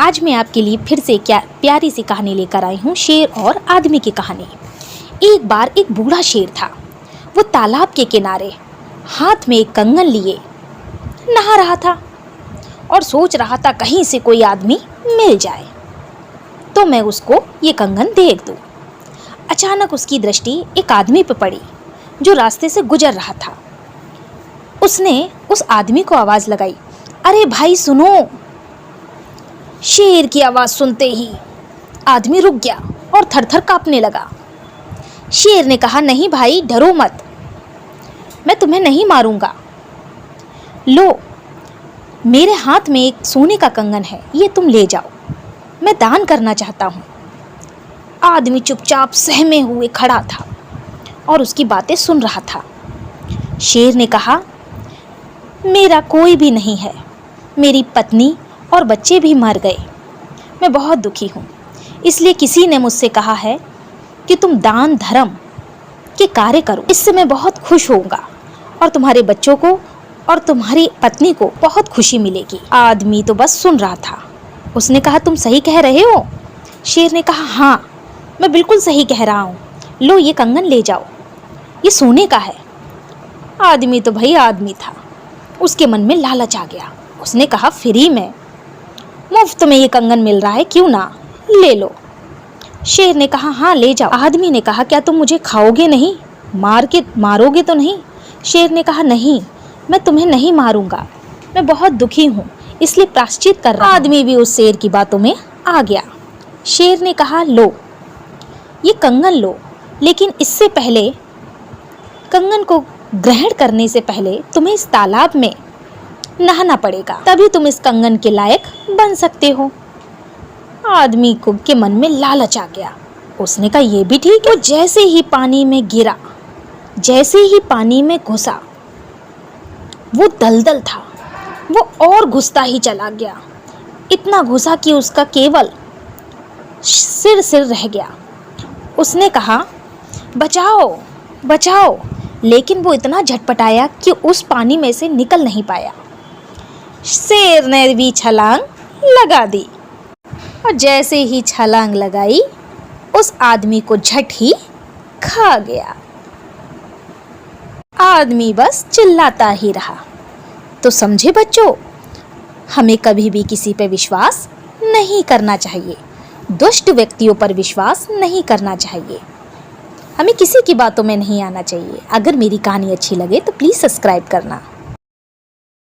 आज मैं आपके लिए फिर से क्या प्यारी सी कहानी लेकर आई हूँ, शेर और आदमी की कहानी। एक बार एक बूढ़ा शेर था। वो तालाब के किनारे हाथ में एक कंगन लिए नहा रहा था और सोच रहा था कहीं से कोई आदमी मिल जाए तो मैं उसको ये कंगन दे दूँ। अचानक उसकी दृष्टि एक आदमी पर पड़ी जो रास्ते से गुजर रहा था। उसने उस आदमी को आवाज़ लगाई, अरे भाई सुनो। शेर की आवाज़ सुनते ही आदमी रुक गया और थरथर कांपने लगा। शेर ने कहा, नहीं भाई डरो मत, मैं तुम्हें नहीं मारूंगा। लो, मेरे हाथ में एक सोने का कंगन है, ये तुम ले जाओ, मैं दान करना चाहता हूँ। आदमी चुपचाप सहमे हुए खड़ा था और उसकी बातें सुन रहा था। शेर ने कहा, मेरा कोई भी नहीं है, मेरी पत्नी और बच्चे भी मर गए, मैं बहुत दुखी हूँ। इसलिए किसी ने मुझसे कहा है कि तुम दान धर्म के कार्य करो, इससे मैं बहुत खुश होऊंगा और तुम्हारे बच्चों को और तुम्हारी पत्नी को बहुत खुशी मिलेगी। आदमी तो बस सुन रहा था। उसने कहा, तुम सही कह रहे हो? शेर ने कहा, हाँ मैं बिल्कुल सही कह रहा हूँ, लो ये कंगन ले जाओ, ये सोने का है। आदमी तो भाई आदमी था, उसके मन में लालच आ गया। उसने कहा, फ्री में, मुफ्त में ये कंगन मिल रहा है, क्यों ना ले लो। शेर ने कहा, हाँ ले जाओ। आदमी ने कहा, क्या तुम मुझे खाओगे नहीं, मारोगे तो नहीं? शेर ने कहा, नहीं मैं तुम्हें नहीं मारूंगा, मैं बहुत दुखी हूँ इसलिए प्रायश्चित कर रहा हूं। आदमी भी उस शेर की बातों में आ गया। शेर ने कहा, लो ये कंगन लो, लेकिन इससे पहले, कंगन को ग्रहण करने से पहले तुम्हें इस तालाब में नहाना पड़ेगा, तभी तुम इस कंगन के लायक बन सकते हो। आदमी को के मन में लालच आ गया। उसने कहा, ये भी ठीक है। वो जैसे ही पानी में गिरा, जैसे ही पानी में घुसा, वो दलदल था, वो और घुसता ही चला गया। इतना घुसा कि उसका केवल सिर रह गया। उसने कहा, बचाओ बचाओ, लेकिन वो इतना झटपटाया कि उस पानी में से निकल नहीं पाया। शेर ने भी छलांग लगा दी और जैसे ही छलांग लगाई, उस आदमी को झट ही खा गया। आदमी बस चिल्लाता ही रहा। तो समझे बच्चों, हमें कभी भी किसी पे विश्वास नहीं करना चाहिए, दुष्ट व्यक्तियों पर विश्वास नहीं करना चाहिए, हमें किसी की बातों में नहीं आना चाहिए। अगर मेरी कहानी अच्छी लगे तो प्लीज़ सब्सक्राइब करना।